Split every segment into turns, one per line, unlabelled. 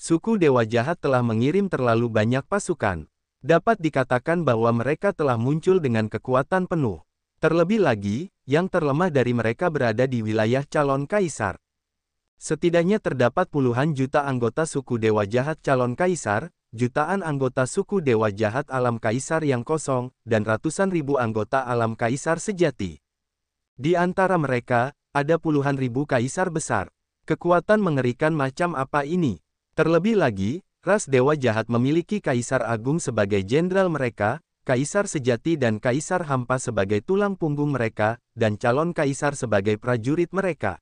Suku Dewa Jahat telah mengirim terlalu banyak pasukan. Dapat dikatakan bahwa mereka telah muncul dengan kekuatan penuh. Terlebih lagi, yang terlemah dari mereka berada di wilayah calon kaisar. Setidaknya terdapat puluhan juta anggota suku Dewa Jahat calon kaisar, jutaan anggota suku Dewa Jahat alam kaisar yang kosong, dan ratusan ribu anggota alam kaisar sejati. Di antara mereka, ada puluhan ribu kaisar besar. Kekuatan mengerikan macam apa ini? Terlebih lagi, ras Dewa Jahat memiliki kaisar agung sebagai jenderal mereka, kaisar sejati dan kaisar hampa sebagai tulang punggung mereka, dan calon kaisar sebagai prajurit mereka.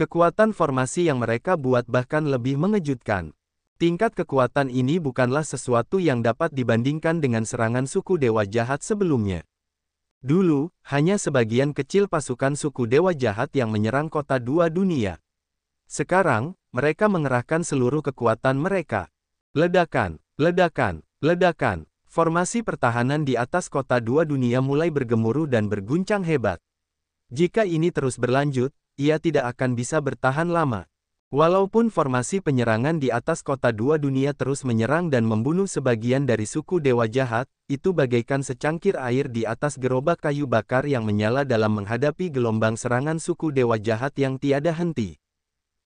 Kekuatan formasi yang mereka buat bahkan lebih mengejutkan. Tingkat kekuatan ini bukanlah sesuatu yang dapat dibandingkan dengan serangan suku Dewa Jahat sebelumnya. Dulu, hanya sebagian kecil pasukan suku Dewa Jahat yang menyerang kota dua dunia. Sekarang, mereka mengerahkan seluruh kekuatan mereka. Ledakan, ledakan, ledakan. Formasi pertahanan di atas kota dua dunia mulai bergemuruh dan berguncang hebat. Jika ini terus berlanjut, ia tidak akan bisa bertahan lama. Walaupun formasi penyerangan di atas kota dua dunia terus menyerang dan membunuh sebagian dari suku Dewa Jahat, itu bagaikan secangkir air di atas gerobak kayu bakar yang menyala dalam menghadapi gelombang serangan suku Dewa Jahat yang tiada henti.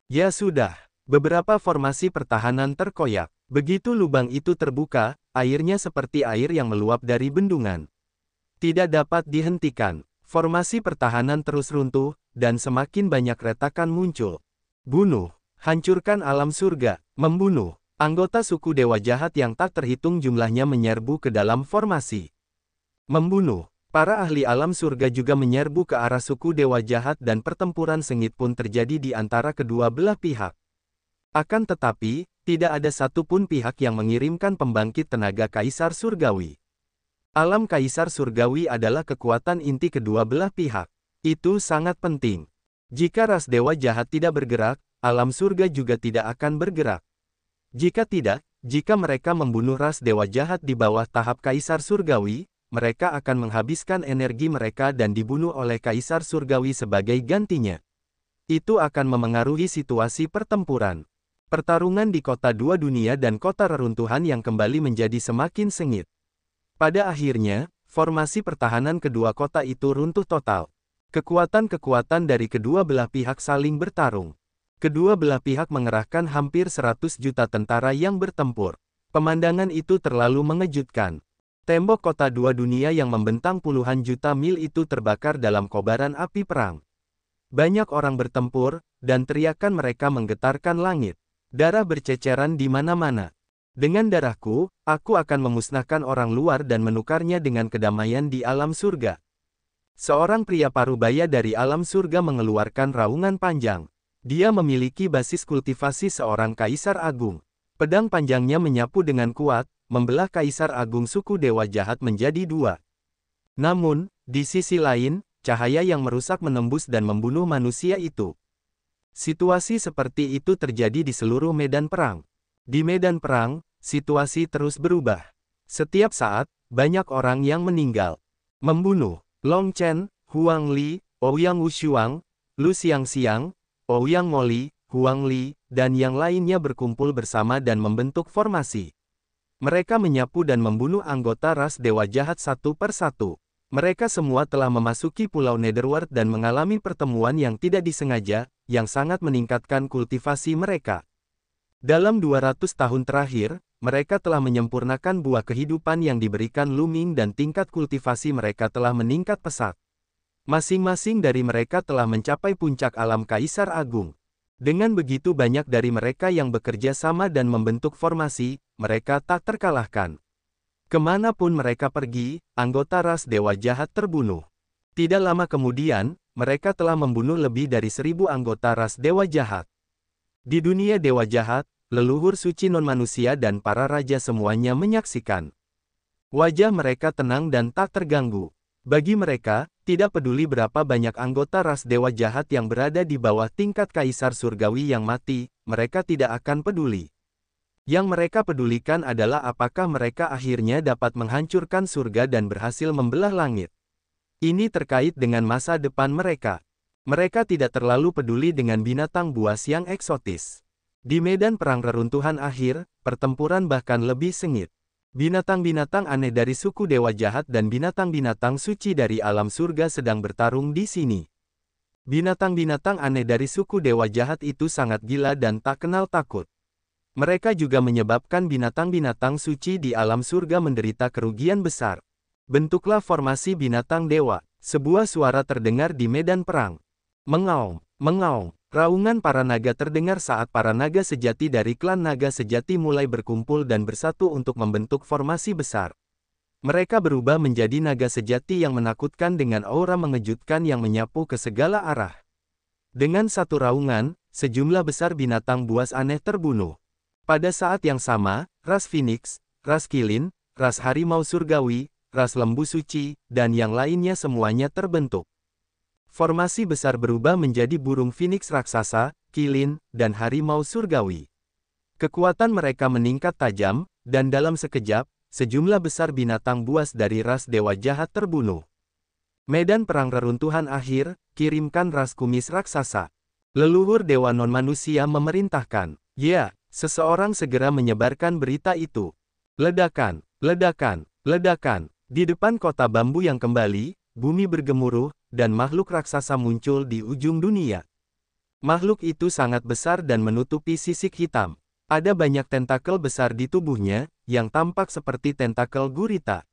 Ya sudah, beberapa formasi pertahanan terkoyak. Begitu lubang itu terbuka, airnya seperti air yang meluap dari bendungan. Tidak dapat dihentikan. Formasi pertahanan terus runtuh, dan semakin banyak retakan muncul. Bunuh, hancurkan alam surga, membunuh. Anggota suku Dewa Jahat yang tak terhitung jumlahnya menyerbu ke dalam formasi. Membunuh. Para ahli alam surga juga menyerbu ke arah suku Dewa Jahat dan pertempuran sengit pun terjadi di antara kedua belah pihak. Akan tetapi, tidak ada satupun pihak yang mengirimkan pembangkit tenaga kaisar surgawi. Alam kaisar surgawi adalah kekuatan inti kedua belah pihak. Itu sangat penting. Jika ras Dewa Jahat tidak bergerak, alam surga juga tidak akan bergerak. Jika tidak, jika mereka membunuh ras Dewa Jahat di bawah tahap kaisar surgawi, mereka akan menghabiskan energi mereka dan dibunuh oleh kaisar surgawi sebagai gantinya. Itu akan memengaruhi situasi pertempuran. Pertarungan di kota dua dunia dan kota reruntuhan yang kembali menjadi semakin sengit. Pada akhirnya, formasi pertahanan kedua kota itu runtuh total. Kekuatan-kekuatan dari kedua belah pihak saling bertarung. Kedua belah pihak mengerahkan hampir 100 juta tentara yang bertempur. Pemandangan itu terlalu mengejutkan. Tembok kota dua dunia yang membentang puluhan juta mil itu terbakar dalam kobaran api perang. Banyak orang bertempur, dan teriakan mereka menggetarkan langit. Darah berceceran di mana-mana. Dengan darahku, aku akan memusnahkan orang luar dan menukarnya dengan kedamaian di alam surga. Seorang pria parubaya dari alam surga mengeluarkan raungan panjang. Dia memiliki basis kultivasi seorang kaisar agung. Pedang panjangnya menyapu dengan kuat, membelah kaisar agung suku Dewa Jahat menjadi dua. Namun, di sisi lain, cahaya yang merusak menembus dan membunuh manusia itu. Situasi seperti itu terjadi di seluruh medan perang. Di medan perang, situasi terus berubah. Setiap saat, banyak orang yang meninggal. Membunuh. Long Chen, Huang Li, Ouyang Wushuang, Lu Xiangxiang, Ouyang Moli, Huang Li, dan yang lainnya berkumpul bersama dan membentuk formasi. Mereka menyapu dan membunuh anggota ras Dewa Jahat satu per satu. Mereka semua telah memasuki Pulau Netherworld dan mengalami pertemuan yang tidak disengaja, yang sangat meningkatkan kultivasi mereka. Dalam 200 tahun terakhir, mereka telah menyempurnakan buah kehidupan yang diberikan Lu Ming dan tingkat kultivasi mereka telah meningkat pesat. Masing-masing dari mereka telah mencapai puncak alam Kaisar Agung. Dengan begitu banyak dari mereka yang bekerja sama dan membentuk formasi, mereka tak terkalahkan. Kemanapun mereka pergi, anggota ras Dewa Jahat terbunuh. Tidak lama kemudian, mereka telah membunuh lebih dari 1000 anggota ras Dewa Jahat. Di dunia Dewa Jahat, leluhur suci non-manusia dan para raja semuanya menyaksikan. Wajah mereka tenang dan tak terganggu. Bagi mereka, tidak peduli berapa banyak anggota ras Dewa Jahat yang berada di bawah tingkat Kaisar Surgawi yang mati, mereka tidak akan peduli. Yang mereka pedulikan adalah apakah mereka akhirnya dapat menghancurkan surga dan berhasil membelah langit. Ini terkait dengan masa depan mereka. Mereka tidak terlalu peduli dengan binatang buas yang eksotis. Di medan perang reruntuhan akhir, pertempuran bahkan lebih sengit. Binatang-binatang aneh dari suku dewa jahat dan binatang-binatang suci dari alam surga sedang bertarung di sini. Binatang-binatang aneh dari suku dewa jahat itu sangat gila dan tak kenal takut. Mereka juga menyebabkan binatang-binatang suci di alam surga menderita kerugian besar. Bentuklah formasi binatang dewa. Sebuah suara terdengar di medan perang. Mengaum, mengaum. Raungan para naga terdengar saat para naga sejati dari klan naga sejati mulai berkumpul dan bersatu untuk membentuk formasi besar. Mereka berubah menjadi naga sejati yang menakutkan dengan aura mengejutkan yang menyapu ke segala arah. Dengan satu raungan, sejumlah besar binatang buas aneh terbunuh. Pada saat yang sama, ras Phoenix, ras Kilin, ras harimau surgawi, ras lembu suci, dan yang lainnya semuanya terbentuk. Formasi besar berubah menjadi burung Phoenix raksasa, Kilin, dan harimau surgawi. Kekuatan mereka meningkat tajam, dan dalam sekejap, sejumlah besar binatang buas dari ras dewa jahat terbunuh. Medan perang reruntuhan akhir, kirimkan ras kumis raksasa. Leluhur dewa non-manusia memerintahkan. Ya, seseorang segera menyebarkan berita itu. Ledakan, ledakan, ledakan. Di depan kota bambu yang kembali, bumi bergemuruh, dan makhluk raksasa muncul di ujung dunia. Makhluk itu sangat besar dan menutupi sisik hitam. Ada banyak tentakel besar di tubuhnya, yang tampak seperti tentakel gurita.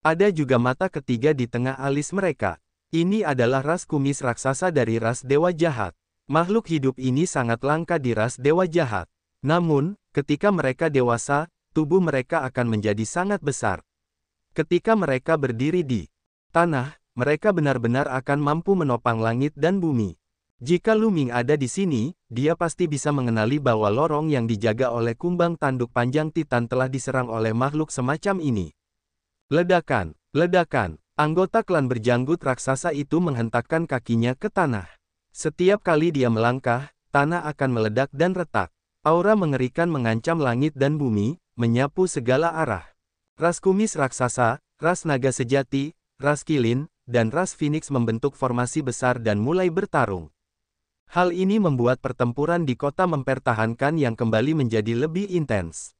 Ada juga mata ketiga di tengah alis mereka. Ini adalah ras kumis raksasa dari ras dewa jahat. Makhluk hidup ini sangat langka di ras dewa jahat. Namun, ketika mereka dewasa, tubuh mereka akan menjadi sangat besar. Ketika mereka berdiri di tanah, mereka benar-benar akan mampu menopang langit dan bumi. Jika Lu Ming ada di sini, dia pasti bisa mengenali bahwa lorong yang dijaga oleh kumbang tanduk panjang Titan telah diserang oleh makhluk semacam ini. Ledakan, ledakan. Anggota klan berjanggut raksasa itu menghentakkan kakinya ke tanah. Setiap kali dia melangkah, tanah akan meledak dan retak. Aura mengerikan mengancam langit dan bumi, menyapu segala arah. Ras kumis raksasa, ras naga sejati, ras Kilin, dan ras Phoenix membentuk formasi besar dan mulai bertarung. Hal ini membuat pertempuran di kota mempertahankan yang kembali menjadi lebih intens.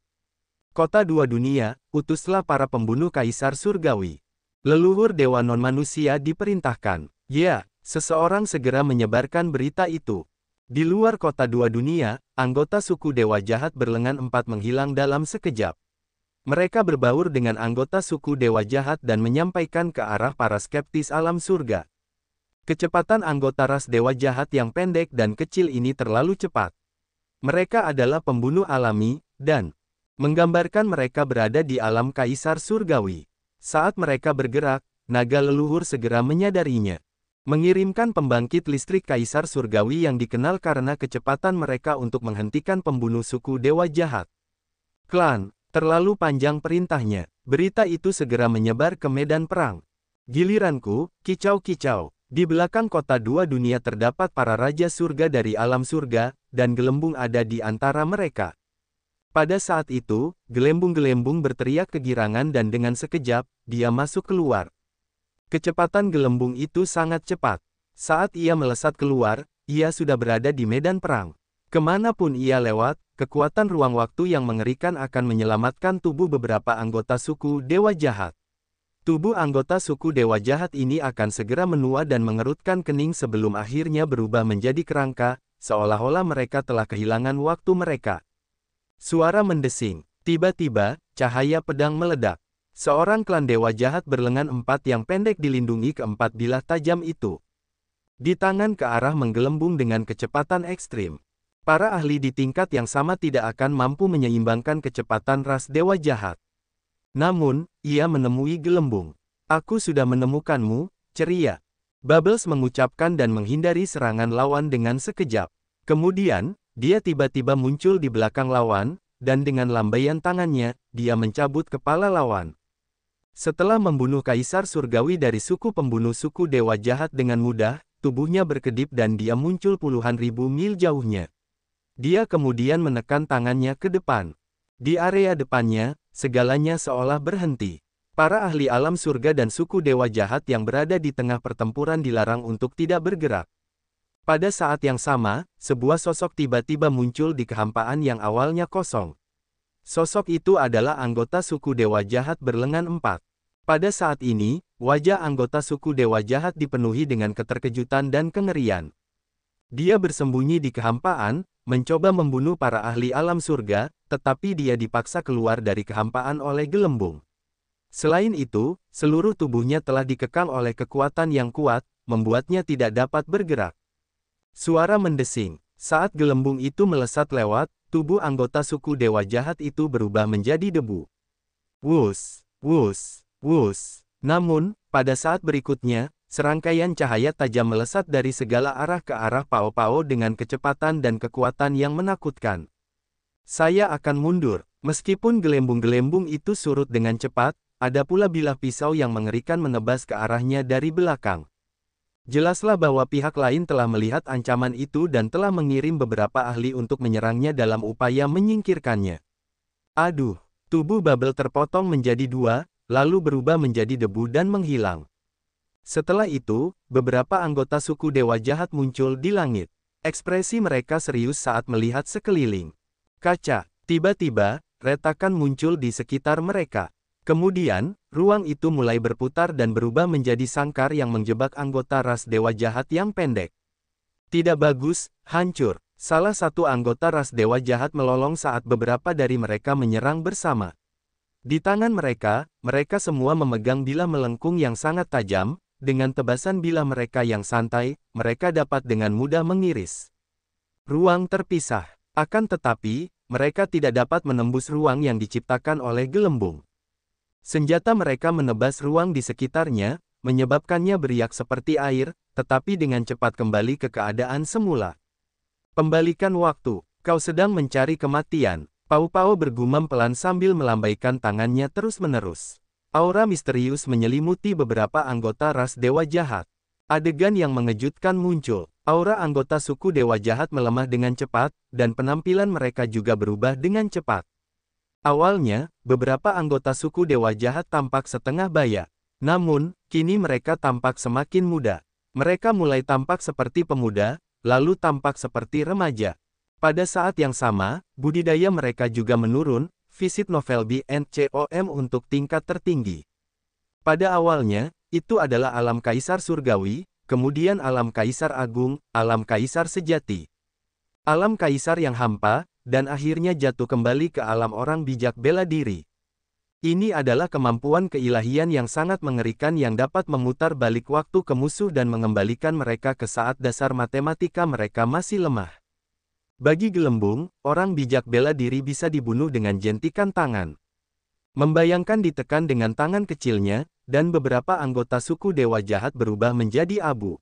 Kota dua dunia, utuslah para pembunuh kaisar surgawi. Leluhur dewa non-manusia diperintahkan. Ya, seseorang segera menyebarkan berita itu. Di luar kota dua dunia, anggota suku dewa jahat berlengan empat menghilang dalam sekejap. Mereka berbaur dengan anggota suku dewa jahat dan menyampaikan ke arah para skeptis alam surga. Kecepatan anggota ras dewa jahat yang pendek dan kecil ini terlalu cepat. Mereka adalah pembunuh alami, dan menggambarkan mereka berada di alam kaisar surgawi. Saat mereka bergerak, naga leluhur segera menyadarinya. Mengirimkan pembangkit listrik kaisar surgawi yang dikenal karena kecepatan mereka untuk menghentikan pembunuh suku dewa jahat. Klan, terlalu panjang perintahnya. Berita itu segera menyebar ke medan perang. Giliranku, kicau-kicau. Di belakang kota dua dunia terdapat para raja surga dari alam surga, dan gelembung ada di antara mereka. Pada saat itu, gelembung-gelembung berteriak kegirangan dan dengan sekejap, dia masuk keluar. Kecepatan gelembung itu sangat cepat. Saat ia melesat keluar, ia sudah berada di medan perang. Kemanapun ia lewat, kekuatan ruang waktu yang mengerikan akan menyelamatkan tubuh beberapa anggota suku dewa jahat. Tubuh anggota suku dewa jahat ini akan segera menua dan mengerutkan kening sebelum akhirnya berubah menjadi kerangka, seolah-olah mereka telah kehilangan waktu mereka. Suara mendesing. Tiba-tiba, cahaya pedang meledak. Seorang klan dewa jahat berlengan empat yang pendek dilindungi keempat bilah tajam itu. Di tangan ke arah menggelembung dengan kecepatan ekstrim. Para ahli di tingkat yang sama tidak akan mampu menyeimbangkan kecepatan ras dewa jahat. Namun, ia menemui gelembung. Aku sudah menemukanmu, ceria. Bubbles mengucapkan dan menghindari serangan lawan dengan sekejap. Kemudian, dia tiba-tiba muncul di belakang lawan, dan dengan lambaian tangannya, dia mencabut kepala lawan. Setelah membunuh kaisar surgawi dari suku pembunuh suku dewa jahat dengan mudah, tubuhnya berkedip dan dia muncul puluhan ribu mil jauhnya. Dia kemudian menekan tangannya ke depan. Di area depannya, segalanya seolah berhenti. Para ahli alam surga dan suku dewa jahat yang berada di tengah pertempuran dilarang untuk tidak bergerak. Pada saat yang sama, sebuah sosok tiba-tiba muncul di kehampaan yang awalnya kosong. Sosok itu adalah anggota suku Dewa Jahat berlengan empat. Pada saat ini, wajah anggota suku Dewa Jahat dipenuhi dengan keterkejutan dan kengerian. Dia bersembunyi di kehampaan, mencoba membunuh para ahli alam surga, tetapi dia dipaksa keluar dari kehampaan oleh gelembung. Selain itu, seluruh tubuhnya telah dikekang oleh kekuatan yang kuat, membuatnya tidak dapat bergerak. Suara mendesing. Saat gelembung itu melesat lewat, tubuh anggota suku Dewa Jahat itu berubah menjadi debu. Wus, wus, wus. Namun, pada saat berikutnya, serangkaian cahaya tajam melesat dari segala arah ke arah Pao Pao dengan kecepatan dan kekuatan yang menakutkan. Saya akan mundur. Meskipun gelembung-gelembung itu surut dengan cepat, ada pula bilah pisau yang mengerikan menebas ke arahnya dari belakang. Jelaslah bahwa pihak lain telah melihat ancaman itu dan telah mengirim beberapa ahli untuk menyerangnya dalam upaya menyingkirkannya. Aduh, tubuh Babel terpotong menjadi dua, lalu berubah menjadi debu dan menghilang. Setelah itu, beberapa anggota suku Dewa Jahat muncul di langit. Ekspresi mereka serius saat melihat sekeliling. Kaca, tiba-tiba, retakan muncul di sekitar mereka. Kemudian, ruang itu mulai berputar dan berubah menjadi sangkar yang menjebak anggota ras Dewa Jahat yang pendek. Tidak bagus, hancur. Salah satu anggota ras Dewa Jahat melolong saat beberapa dari mereka menyerang bersama. Di tangan mereka, mereka semua memegang bilah melengkung yang sangat tajam, dengan tebasan bilah mereka yang santai, mereka dapat dengan mudah mengiris ruang terpisah. Akan tetapi, mereka tidak dapat menembus ruang yang diciptakan oleh gelembung. Senjata mereka menebas ruang di sekitarnya, menyebabkannya beriak seperti air, tetapi dengan cepat kembali ke keadaan semula. Pembalikan waktu, kau sedang mencari kematian. Pao Pao bergumam pelan sambil melambaikan tangannya terus-menerus. Aura misterius menyelimuti beberapa anggota ras Dewa Jahat. Adegan yang mengejutkan muncul. Aura anggota suku Dewa Jahat melemah dengan cepat, dan penampilan mereka juga berubah dengan cepat. Awalnya, beberapa anggota suku Dewa Jahat tampak setengah baya. Namun, kini mereka tampak semakin muda. Mereka mulai tampak seperti pemuda, lalu tampak seperti remaja. Pada saat yang sama, budidaya mereka juga menurun, visit novel BNCOM untuk tingkat tertinggi. Pada awalnya, itu adalah alam kaisar surgawi, kemudian alam kaisar agung, alam kaisar sejati. Alam kaisar yang hampa, dan akhirnya jatuh kembali ke alam orang bijak bela diri. Ini adalah kemampuan keilahian yang sangat mengerikan yang dapat memutar balik waktu ke musuh dan mengembalikan mereka ke saat dasar matematika mereka masih lemah. Bagi gelembung, orang bijak bela diri bisa dibunuh dengan jentikan tangan. Membayangkan ditekan dengan tangan kecilnya, dan beberapa anggota suku Dewa Jahat berubah menjadi abu.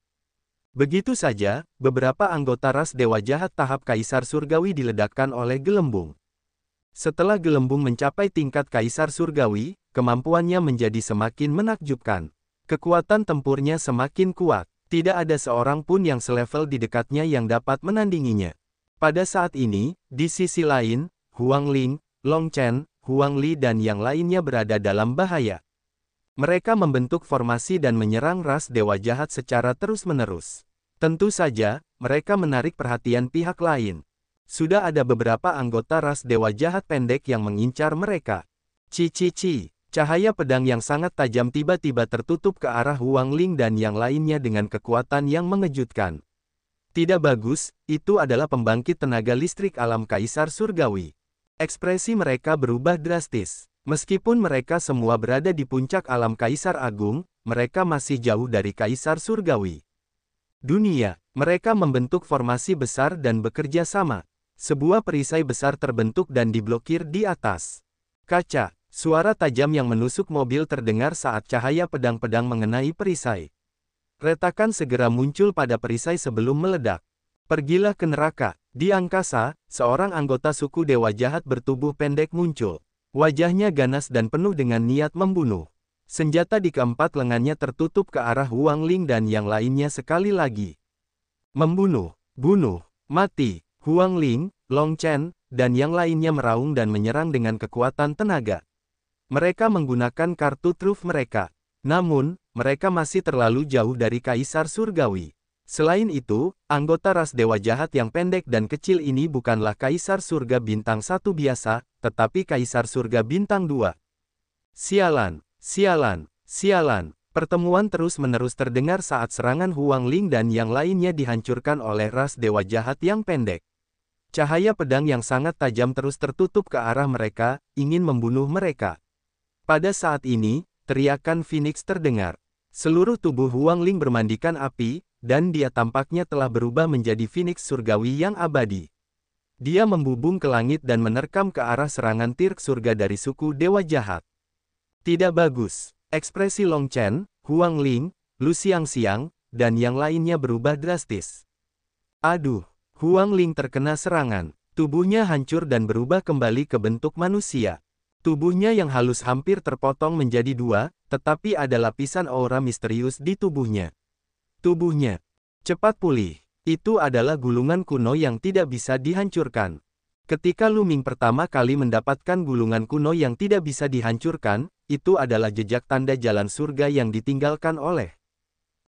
Begitu saja, beberapa anggota ras Dewa Jahat tahap Kaisar Surgawi diledakkan oleh gelembung. Setelah gelembung mencapai tingkat Kaisar Surgawi, kemampuannya menjadi semakin menakjubkan. Kekuatan tempurnya semakin kuat. Tidak ada seorang pun yang selevel di dekatnya yang dapat menandinginya. Pada saat ini, di sisi lain, Huang Ling, Long Chen, Huang Li dan yang lainnya berada dalam bahaya. Mereka membentuk formasi dan menyerang ras Dewa Jahat secara terus-menerus. Tentu saja, mereka menarik perhatian pihak lain. Sudah ada beberapa anggota ras Dewa Jahat pendek yang mengincar mereka. Ci. Cahaya pedang yang sangat tajam tiba-tiba tertutup ke arah Huang Ling dan yang lainnya dengan kekuatan yang mengejutkan. Tidak bagus, itu adalah pembangkit tenaga listrik alam Kaisar Surgawi. Ekspresi mereka berubah drastis. Meskipun mereka semua berada di puncak alam Kaisar Agung, mereka masih jauh dari Kaisar Surgawi. Dunia, mereka membentuk formasi besar dan bekerja sama. Sebuah perisai besar terbentuk dan diblokir di atas. Kaca, suara tajam yang menusuk mobil terdengar saat cahaya pedang-pedang mengenai perisai. Retakan segera muncul pada perisai sebelum meledak. Pergilah ke neraka. Di angkasa, seorang anggota suku Dewa Jahat bertubuh pendek muncul. Wajahnya ganas dan penuh dengan niat membunuh. Senjata di keempat lengannya tertutup ke arah Huang Ling dan yang lainnya sekali lagi. Membunuh, bunuh, mati. Huang Ling, Long Chen, dan yang lainnya meraung dan menyerang dengan kekuatan tenaga. Mereka menggunakan kartu truf mereka. Namun, mereka masih terlalu jauh dari Kaisar Surgawi. Selain itu, anggota ras dewa jahat yang pendek dan kecil ini bukanlah Kaisar Surga Bintang 1 biasa, tetapi Kaisar Surga Bintang 2. Sialan, sialan, sialan. Pertemuan terus-menerus terdengar saat serangan Huang Ling dan yang lainnya dihancurkan oleh ras dewa jahat yang pendek. Cahaya pedang yang sangat tajam terus tertutup ke arah mereka, ingin membunuh mereka. Pada saat ini, teriakan Phoenix terdengar. Seluruh tubuh Huang Ling bermandikan api, dan dia tampaknya telah berubah menjadi Phoenix surgawi yang abadi. Dia membubung ke langit dan menerkam ke arah serangan Tirk surga dari suku Dewa Jahat. Tidak bagus. Ekspresi Long Chen, Huang Ling, Lu Xiangxiang, dan yang lainnya berubah drastis. Aduh, Huang Ling terkena serangan. Tubuhnya hancur dan berubah kembali ke bentuk manusia. Tubuhnya yang halus hampir terpotong menjadi dua, tetapi ada lapisan aura misterius di tubuhnya. Tubuhnya cepat pulih. Itu adalah gulungan kuno yang tidak bisa dihancurkan. Ketika Lu Ming pertama kali mendapatkan gulungan kuno yang tidak bisa dihancurkan, itu adalah jejak tanda jalan surga yang ditinggalkan oleh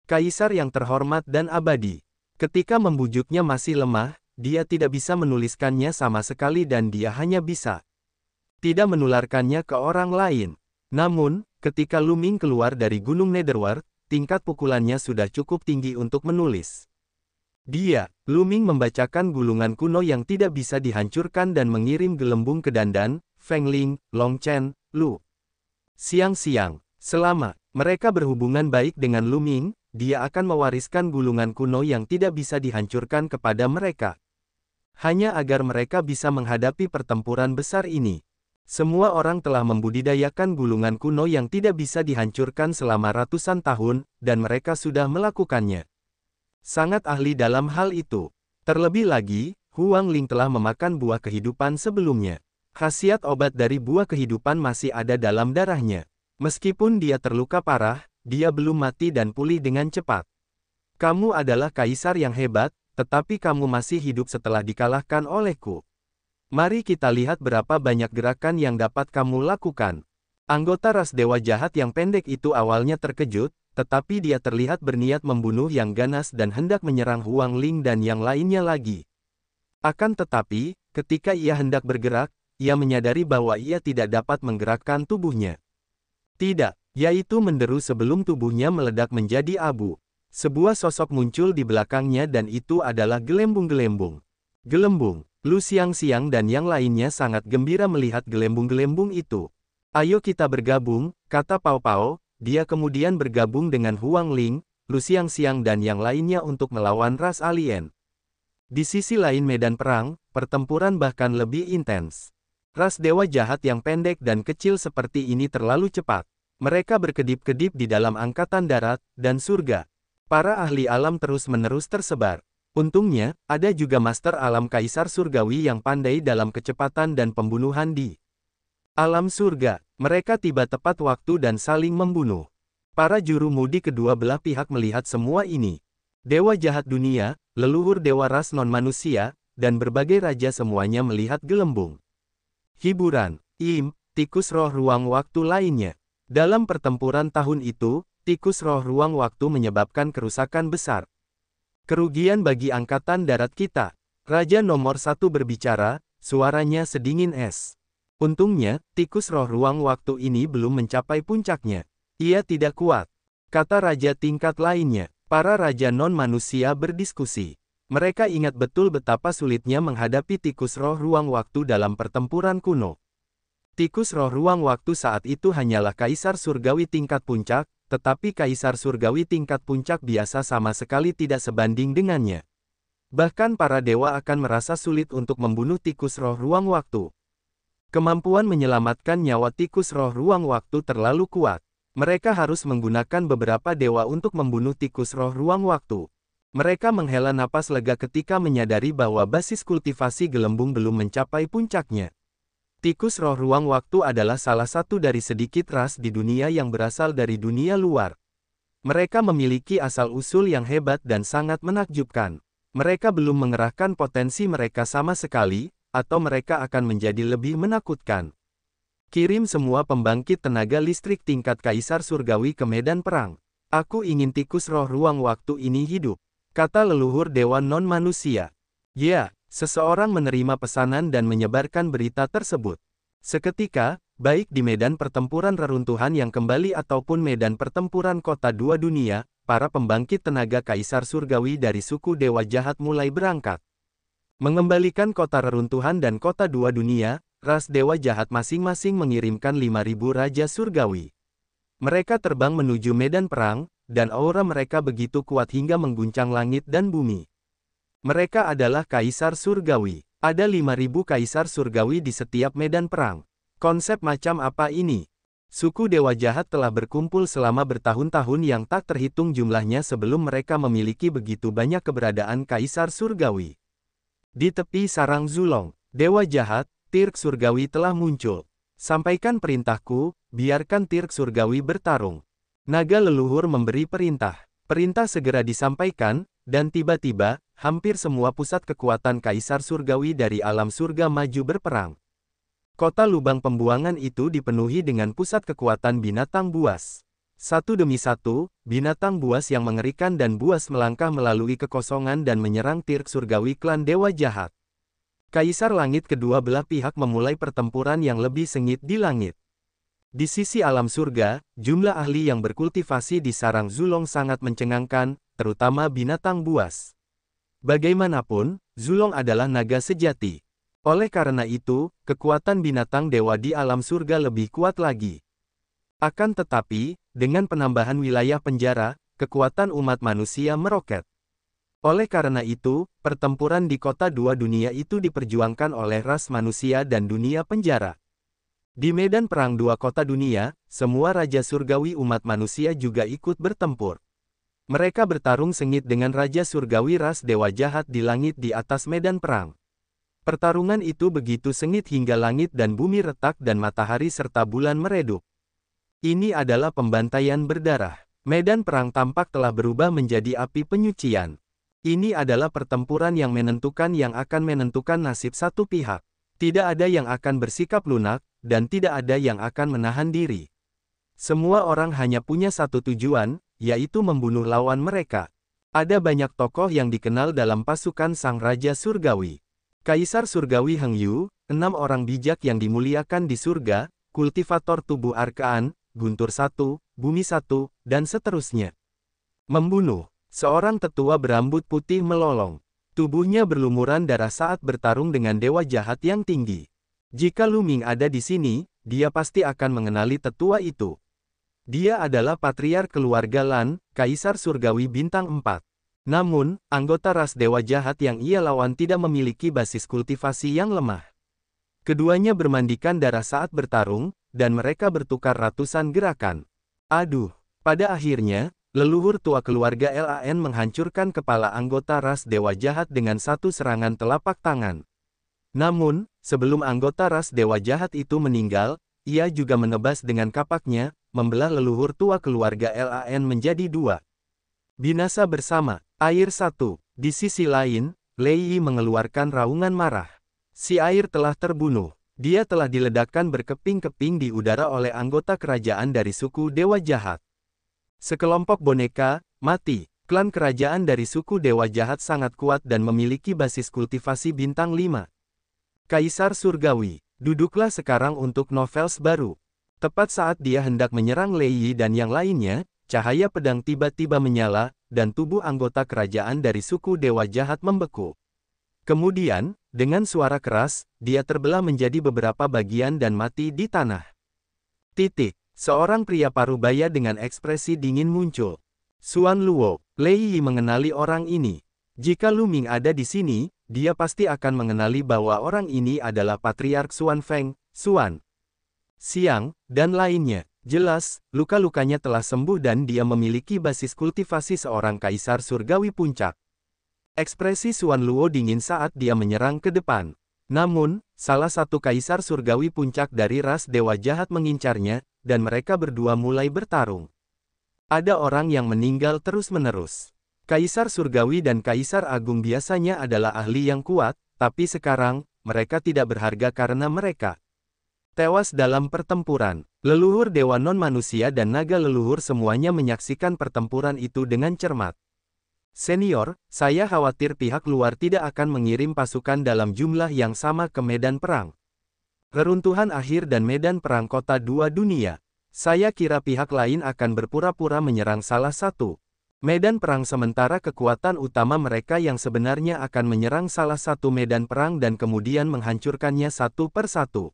Kaisar yang terhormat dan abadi. Ketika membujuknya masih lemah, dia tidak bisa menuliskannya sama sekali dan dia hanya bisa tidak menularkannya ke orang lain. Namun, ketika Lu Ming keluar dari Gunung Netherworld, tingkat pukulannya sudah cukup tinggi untuk menulis. Lu Ming membacakan gulungan kuno yang tidak bisa dihancurkan dan mengirim gelembung ke Dandan, Feng Ling, Long Chen, Lu Xiangxiang. Selama mereka berhubungan baik dengan Lu Ming, dia akan mewariskan gulungan kuno yang tidak bisa dihancurkan kepada mereka. Hanya agar mereka bisa menghadapi pertempuran besar ini. Semua orang telah membudidayakan gulungan kuno yang tidak bisa dihancurkan selama ratusan tahun, dan mereka sudah melakukannya. Sangat ahli dalam hal itu. Terlebih lagi, Huang Ling telah memakan buah kehidupan sebelumnya. Khasiat obat dari buah kehidupan masih ada dalam darahnya. Meskipun dia terluka parah, dia belum mati dan pulih dengan cepat. Kamu adalah kaisar yang hebat, tetapi kamu masih hidup setelah dikalahkan olehku. Mari kita lihat berapa banyak gerakan yang dapat kamu lakukan. Anggota ras dewa jahat yang pendek itu awalnya terkejut, tetapi dia terlihat berniat membunuh yang ganas dan hendak menyerang Huang Ling dan yang lainnya lagi. Akan tetapi, ketika ia hendak bergerak, ia menyadari bahwa ia tidak dapat menggerakkan tubuhnya. Tidak, yaitu menderu sebelum tubuhnya meledak menjadi abu. Sebuah sosok muncul di belakangnya dan itu adalah gelembung-gelembung. Gelembung. Lu Xiangxiang dan yang lainnya sangat gembira melihat gelembung-gelembung itu. Ayo kita bergabung, kata Pao Pao. Dia kemudian bergabung dengan Huang Ling, Lu Xiangxiang dan yang lainnya untuk melawan ras alien. Di sisi lain medan perang, pertempuran bahkan lebih intens. Ras dewa jahat yang pendek dan kecil seperti ini terlalu cepat. Mereka berkedip-kedip di dalam angkatan darat dan surga. Para ahli alam terus-menerus tersebar. Untungnya, ada juga master alam kaisar surgawi yang pandai dalam kecepatan dan pembunuhan di alam surga. Mereka tiba tepat waktu dan saling membunuh. Para juru mudi kedua belah pihak melihat semua ini. Dewa jahat dunia, leluhur dewa ras non-manusia, dan berbagai raja semuanya melihat gelembung. Hiburan, tikus roh ruang waktu lainnya. Dalam pertempuran tahun itu, tikus roh ruang waktu menyebabkan kerusakan besar. Kerugian bagi angkatan darat kita. Raja nomor 1 berbicara, suaranya sedingin es. Untungnya, tikus roh ruang waktu ini belum mencapai puncaknya. Ia tidak kuat. Kata raja tingkat lainnya. Para raja non-manusia berdiskusi. Mereka ingat betul betapa sulitnya menghadapi tikus roh ruang waktu dalam pertempuran kuno. Tikus roh ruang waktu saat itu hanyalah kaisar surgawi tingkat puncak, tetapi kaisar surgawi tingkat puncak biasa sama sekali tidak sebanding dengannya. Bahkan para dewa akan merasa sulit untuk membunuh tikus roh ruang waktu. Kemampuan menyelamatkan nyawa tikus roh ruang waktu terlalu kuat. Mereka harus menggunakan beberapa dewa untuk membunuh tikus roh ruang waktu. Mereka menghela napas lega ketika menyadari bahwa basis kultivasi gelembung belum mencapai puncaknya. Tikus roh ruang waktu adalah salah satu dari sedikit ras di dunia yang berasal dari dunia luar. Mereka memiliki asal-usul yang hebat dan sangat menakjubkan. Mereka belum mengerahkan potensi mereka sama sekali, atau mereka akan menjadi lebih menakutkan. Kirim semua pembangkit tenaga listrik tingkat kaisar surgawi ke medan perang. Aku ingin tikus roh ruang waktu ini hidup. kata leluhur dewa non-manusia. Ya, seseorang menerima pesanan dan menyebarkan berita tersebut. Seketika, baik di medan pertempuran reruntuhan yang kembali ataupun medan pertempuran kota dua dunia, para pembangkit tenaga kaisar surgawi dari suku dewa jahat mulai berangkat. Mengembalikan kota reruntuhan dan kota dua dunia, ras dewa jahat masing-masing mengirimkan 5.000 raja surgawi. Mereka terbang menuju medan perang, dan aura mereka begitu kuat hingga mengguncang langit dan bumi. Mereka adalah kaisar surgawi. Ada 5.000 kaisar surgawi di setiap medan perang. Konsep macam apa ini? Suku dewa jahat telah berkumpul selama bertahun-tahun yang tak terhitung jumlahnya sebelum mereka memiliki begitu banyak keberadaan kaisar surgawi. Di tepi sarang Zulong, dewa jahat, Tirk surgawi telah muncul. Sampaikan perintahku, biarkan Tirk surgawi bertarung. Naga leluhur memberi perintah. Perintah segera disampaikan, dan tiba-tiba, hampir semua pusat kekuatan kaisar surgawi dari alam surga maju berperang. Kota lubang pembuangan itu dipenuhi dengan pusat kekuatan binatang buas. Satu demi satu, binatang buas yang mengerikan dan buas melangkah melalui kekosongan dan menyerang Tirk surgawi klan dewa jahat. Kaisar langit kedua belah pihak memulai pertempuran yang lebih sengit di langit. Di sisi alam surga, jumlah ahli yang berkultivasi di sarang Zulong sangat mencengangkan, terutama binatang buas. Bagaimanapun, Zulong adalah naga sejati. Oleh karena itu, kekuatan binatang dewa di alam surga lebih kuat lagi. Akan tetapi, dengan penambahan wilayah penjara, kekuatan umat manusia meroket. Oleh karena itu, pertempuran di kota dua dunia itu diperjuangkan oleh ras manusia dan dunia penjara. Di medan perang dua kota dunia, semua raja surgawi umat manusia juga ikut bertempur. Mereka bertarung sengit dengan raja surgawi ras dewa jahat di langit di atas medan perang. Pertarungan itu begitu sengit hingga langit dan bumi retak dan matahari serta bulan meredup. Ini adalah pembantaian berdarah. Medan perang tampak telah berubah menjadi api penyucian. Ini adalah pertempuran yang akan menentukan nasib satu pihak. Tidak ada yang akan bersikap lunak, dan tidak ada yang akan menahan diri. Semua orang hanya punya satu tujuan, yaitu membunuh lawan mereka. Ada banyak tokoh yang dikenal dalam pasukan Sang Raja Surgawi. Kaisar Surgawi Heng Yu, 6 orang bijak yang dimuliakan di surga, kultivator tubuh Arkaan, Guntur I, Bumi I, dan seterusnya. Membunuh. Seorang tetua berambut putih melolong. Tubuhnya berlumuran darah saat bertarung dengan dewa jahat yang tinggi. Jika Lu Ming ada di sini, dia pasti akan mengenali tetua itu. Dia adalah patriark keluarga Lan, Kaisar Surgawi Bintang 4. Namun, anggota ras dewa jahat yang ia lawan tidak memiliki basis kultivasi yang lemah. Keduanya bermandikan darah saat bertarung, dan mereka bertukar ratusan gerakan. Aduh, pada akhirnya, leluhur tua keluarga Lan menghancurkan kepala anggota ras dewa jahat dengan satu serangan telapak tangan. Namun, sebelum anggota ras dewa jahat itu meninggal, ia juga menebas dengan kapaknya, membelah leluhur tua keluarga Lan menjadi dua. Binasa bersama, air satu. Di sisi lain, Lei Yi mengeluarkan raungan marah. Si air telah terbunuh. Dia telah diledakkan berkeping-keping di udara oleh anggota kerajaan dari suku dewa jahat. Sekelompok boneka, mati. Klan kerajaan dari suku dewa jahat sangat kuat dan memiliki basis kultivasi bintang 5. Kaisar Surgawi, duduklah sekarang untuk novels baru. Tepat saat dia hendak menyerang Lei Yi dan yang lainnya, cahaya pedang tiba-tiba menyala, dan tubuh anggota kerajaan dari suku dewa jahat membeku. Kemudian, dengan suara keras, dia terbelah menjadi beberapa bagian dan mati di tanah. Titik. Seorang pria parubaya dengan ekspresi dingin muncul. Xuan Luo, Lei Yi mengenali orang ini. Jika Lu Ming ada di sini, dia pasti akan mengenali bahwa orang ini adalah Patriark Xuan Feng, Xuan Xiang, dan lainnya. Jelas, luka-lukanya telah sembuh dan dia memiliki basis kultivasi seorang kaisar surgawi puncak. Ekspresi Xuan Luo dingin saat dia menyerang ke depan. Namun, salah satu kaisar surgawi puncak dari ras dewa jahat mengincarnya, dan mereka berdua mulai bertarung. Ada orang yang meninggal terus-menerus. Kaisar surgawi dan kaisar agung biasanya adalah ahli yang kuat, tapi sekarang, mereka tidak berharga karena mereka tewas dalam pertempuran. Leluhur dewa non-manusia dan naga leluhur semuanya menyaksikan pertempuran itu dengan cermat. Senior, saya khawatir pihak luar tidak akan mengirim pasukan dalam jumlah yang sama ke medan perang. Reruntuhan akhir dan medan perang kota dua dunia. Saya kira pihak lain akan berpura-pura menyerang salah satu medan perang sementara kekuatan utama mereka yang sebenarnya akan menyerang salah satu medan perang dan kemudian menghancurkannya satu persatu.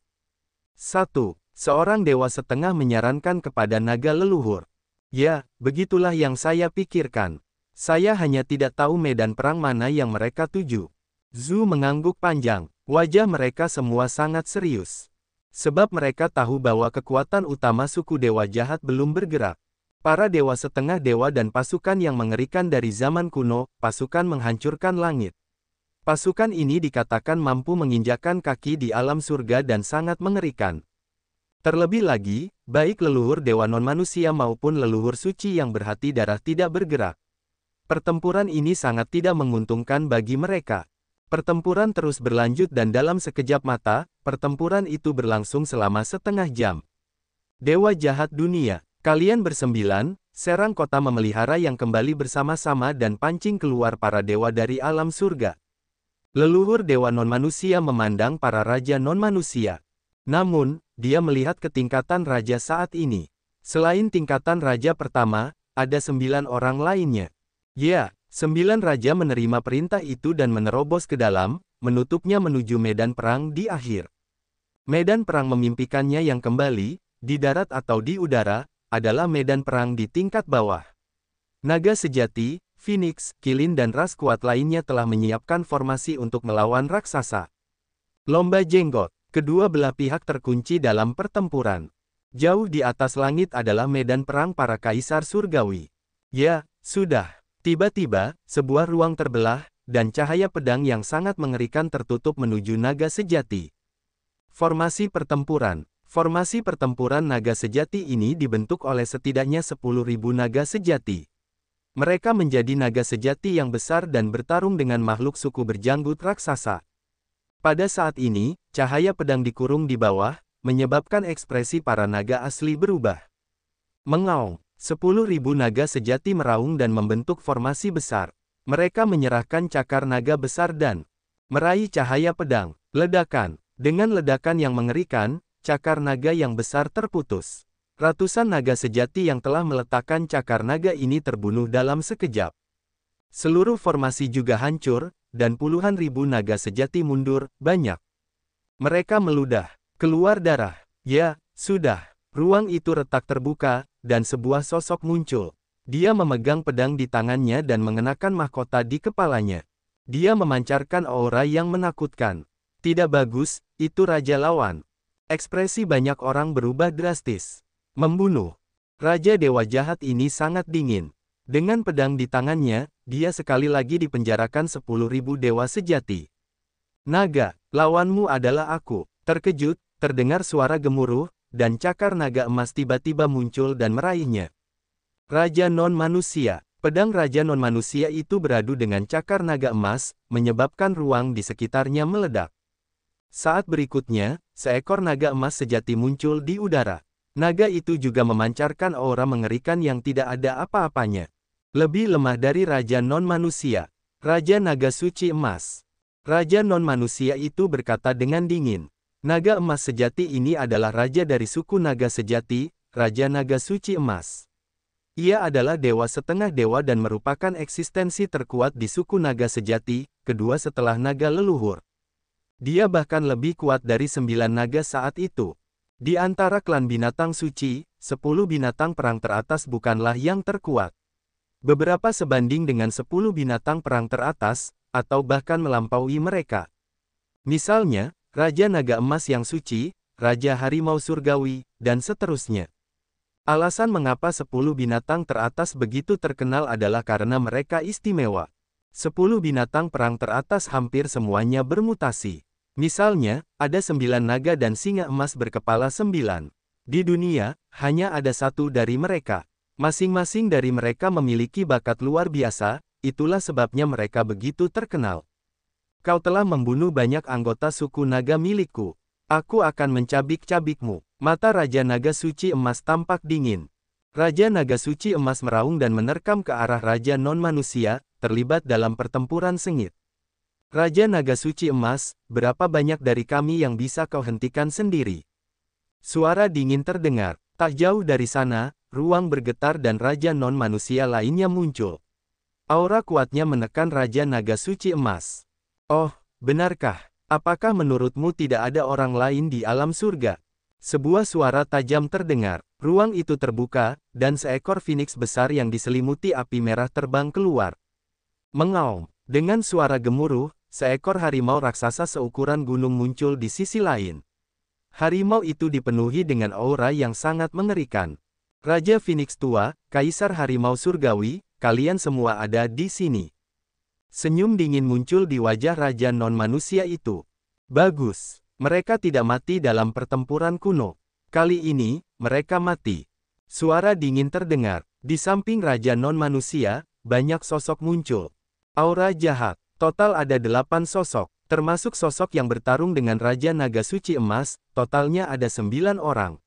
1. Seorang dewa setengah menyarankan kepada naga leluhur. Ya, begitulah yang saya pikirkan. Saya hanya tidak tahu medan perang mana yang mereka tuju. Zhu mengangguk panjang. Wajah mereka semua sangat serius. Sebab mereka tahu bahwa kekuatan utama suku dewa jahat belum bergerak. Para dewa setengah dewa dan pasukan yang mengerikan dari zaman kuno, pasukan menghancurkan langit. Pasukan ini dikatakan mampu menginjakkan kaki di alam surga dan sangat mengerikan. Terlebih lagi, baik leluhur dewa non-manusia maupun leluhur suci yang berhati darah tidak bergerak. Pertempuran ini sangat tidak menguntungkan bagi mereka. Pertempuran terus berlanjut dan dalam sekejap mata, pertempuran itu berlangsung selama setengah jam. Dewa jahat dunia, kalian bersembilan, serang kota memelihara yang kembali bersama-sama dan pancing keluar para dewa dari alam surga. Leluhur dewa non-manusia memandang para raja non-manusia. Namun, dia melihat ketingkatan raja saat ini. Selain tingkatan raja pertama, ada 9 orang lainnya. Ya, 9 raja menerima perintah itu dan menerobos ke dalam, menutupnya menuju medan perang di akhir. Medan perang memimpikannya yang kembali, di darat atau di udara, adalah medan perang di tingkat bawah. Naga sejati, Phoenix, Kilin dan ras kuat lainnya telah menyiapkan formasi untuk melawan raksasa. Lomba jenggot, kedua belah pihak terkunci dalam pertempuran. Jauh di atas langit adalah medan perang para kaisar surgawi. Ya, sudah. Tiba-tiba, sebuah ruang terbelah, dan cahaya pedang yang sangat mengerikan tertutup menuju naga sejati. Formasi pertempuran. Formasi pertempuran naga sejati ini dibentuk oleh setidaknya 10.000 naga sejati. Mereka menjadi naga sejati yang besar dan bertarung dengan makhluk suku berjanggut raksasa. Pada saat ini, cahaya pedang dikurung di bawah, menyebabkan ekspresi para naga asli berubah. Mengaung. 10.000 naga sejati meraung dan membentuk formasi besar. Mereka menyerahkan cakar naga besar dan meraih cahaya pedang. Ledakan. Dengan ledakan yang mengerikan, cakar naga yang besar terputus. Ratusan naga sejati yang telah meletakkan cakar naga ini terbunuh dalam sekejap. Seluruh formasi juga hancur, dan puluhan ribu naga sejati mundur, banyak. Mereka meludah, keluar darah. Ya, sudah. Ruang itu retak terbuka, dan sebuah sosok muncul. Dia memegang pedang di tangannya dan mengenakan mahkota di kepalanya. Dia memancarkan aura yang menakutkan. Tidak bagus, itu raja lawan. Ekspresi banyak orang berubah drastis. Membunuh. Raja dewa jahat ini sangat dingin. Dengan pedang di tangannya, dia sekali lagi dipenjarakan 10.000 dewa sejati. Naga, lawanmu adalah aku. Terkejut, terdengar suara gemuruh, dan cakar naga emas tiba-tiba muncul dan meraihnya. Raja non-manusia. Pedang raja non-manusia itu beradu dengan cakar naga emas, menyebabkan ruang di sekitarnya meledak. Saat berikutnya, seekor naga emas sejati muncul di udara. Naga itu juga memancarkan aura mengerikan yang tidak ada apa-apanya. Lebih lemah dari raja non-manusia. Raja naga suci emas. Raja non-manusia itu berkata dengan dingin. Naga emas sejati ini adalah raja dari suku naga sejati, Raja Naga Suci Emas. Ia adalah dewa setengah dewa dan merupakan eksistensi terkuat di suku naga sejati, kedua setelah naga leluhur. Dia bahkan lebih kuat dari 9 naga saat itu. Di antara klan binatang suci, 10 binatang perang teratas bukanlah yang terkuat. Beberapa sebanding dengan 10 binatang perang teratas, atau bahkan melampaui mereka. Misalnya, Raja Naga Emas yang suci, Raja Harimau Surgawi, dan seterusnya. Alasan mengapa 10 binatang teratas begitu terkenal adalah karena mereka istimewa. 10 binatang perang teratas hampir semuanya bermutasi. Misalnya, ada 9 naga dan singa emas berkepala 9. Di dunia, hanya ada satu dari mereka. Masing-masing dari mereka memiliki bakat luar biasa, itulah sebabnya mereka begitu terkenal. Kau telah membunuh banyak anggota suku naga milikku. Aku akan mencabik-cabikmu. Mata Raja Naga Suci Emas tampak dingin. Raja Naga Suci Emas meraung dan menerkam ke arah Raja Non-Manusia, terlibat dalam pertempuran sengit. Raja Naga Suci Emas, berapa banyak dari kami yang bisa kau hentikan sendiri? Suara dingin terdengar. Tak jauh dari sana, ruang bergetar dan Raja Non-Manusia lainnya muncul. Aura kuatnya menekan Raja Naga Suci Emas. Oh, benarkah? Apakah menurutmu tidak ada orang lain di alam surga? Sebuah suara tajam terdengar. Ruang itu terbuka, dan seekor phoenix besar yang diselimuti api merah terbang keluar. Mengaum. Dengan suara gemuruh, seekor harimau raksasa seukuran gunung muncul di sisi lain. Harimau itu dipenuhi dengan aura yang sangat mengerikan. Raja Phoenix tua, Kaisar Harimau Surgawi, kalian semua ada di sini. Senyum dingin muncul di wajah Raja Non-Manusia itu. Bagus. Mereka tidak mati dalam pertempuran kuno. Kali ini, mereka mati. Suara dingin terdengar. Di samping Raja Non-Manusia, banyak sosok muncul. Aura jahat. Total ada 8 sosok, termasuk sosok yang bertarung dengan Raja Naga Suci Emas, totalnya ada 9 orang.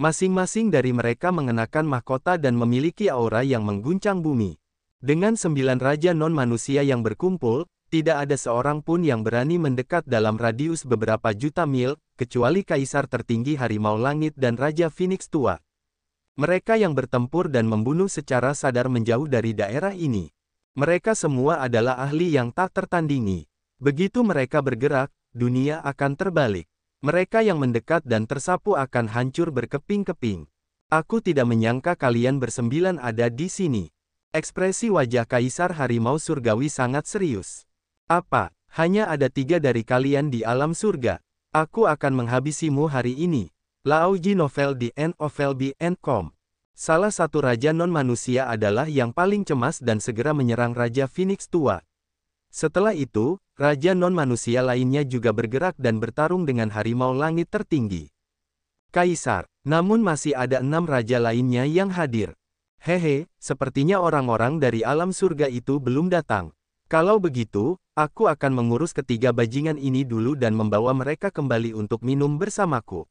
Masing-masing dari mereka mengenakan mahkota dan memiliki aura yang mengguncang bumi. Dengan 9 Raja Non-Manusia yang berkumpul, tidak ada seorang pun yang berani mendekat dalam radius beberapa juta mil, kecuali Kaisar tertinggi Harimau Langit dan Raja Phoenix tua. Mereka yang bertempur dan membunuh secara sadar menjauh dari daerah ini. Mereka semua adalah ahli yang tak tertandingi. Begitu mereka bergerak, dunia akan terbalik. Mereka yang mendekat dan tersapu akan hancur berkeping-keping. Aku tidak menyangka kalian bersembilan ada di sini. Ekspresi wajah Kaisar Harimau Surgawi sangat serius. Apa, hanya ada 3 dari kalian di alam surga? Aku akan menghabisimu hari ini. Laoji novel The End of LB&Com. Salah satu Raja Non-Manusia adalah yang paling cemas dan segera menyerang Raja Phoenix tua. Setelah itu, Raja Non-Manusia lainnya juga bergerak dan bertarung dengan Harimau Langit tertinggi. Kaisar, namun masih ada 6 raja lainnya yang hadir. Hehe, sepertinya orang-orang dari alam surga itu belum datang. Kalau begitu, aku akan mengurus ketiga bajingan ini dulu dan membawa mereka kembali untuk minum bersamaku.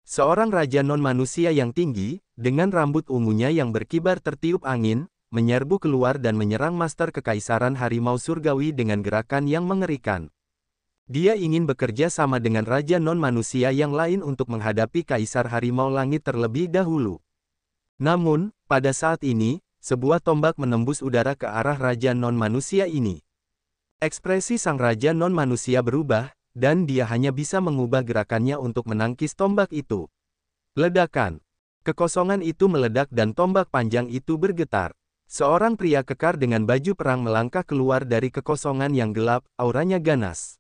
Seorang Raja Non-Manusia yang tinggi, dengan rambut ungunya yang berkibar tertiup angin, menyerbu keluar dan menyerang Master Kekaisaran Harimau Surgawi dengan gerakan yang mengerikan. Dia ingin bekerja sama dengan Raja Non-Manusia yang lain untuk menghadapi Kaisar Harimau Langit terlebih dahulu. Namun, pada saat ini, sebuah tombak menembus udara ke arah Raja Non-Manusia ini. Ekspresi sang Raja Non-Manusia berubah, dan dia hanya bisa mengubah gerakannya untuk menangkis tombak itu. Ledakan. Kekosongan itu meledak dan tombak panjang itu bergetar. Seorang pria kekar dengan baju perang melangkah keluar dari kekosongan yang gelap, auranya ganas.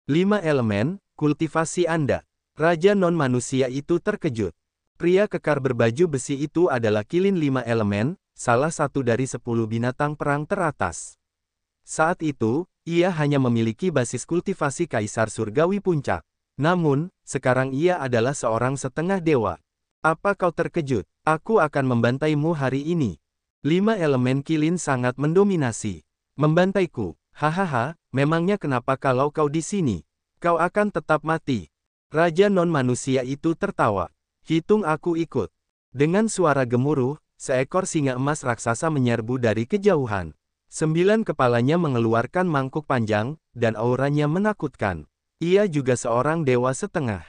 5 elemen, kultivasi Anda. Raja Non-Manusia itu terkejut. Pria kekar berbaju besi itu adalah Kilin 5 elemen, salah satu dari 10 binatang perang teratas. Saat itu, ia hanya memiliki basis kultivasi Kaisar Surgawi Puncak. Namun, sekarang ia adalah seorang setengah dewa. Apa kau terkejut? Aku akan membantaimu hari ini. 5 elemen Kilin sangat mendominasi. Membantaiku? Hahaha, memangnya kenapa kalau kau di sini? Kau akan tetap mati. Raja Non-Manusia itu tertawa. Hitung aku ikut. Dengan suara gemuruh, seekor singa emas raksasa menyerbu dari kejauhan. 9 kepalanya mengeluarkan mangkuk panjang, dan auranya menakutkan. Ia juga seorang dewa setengah.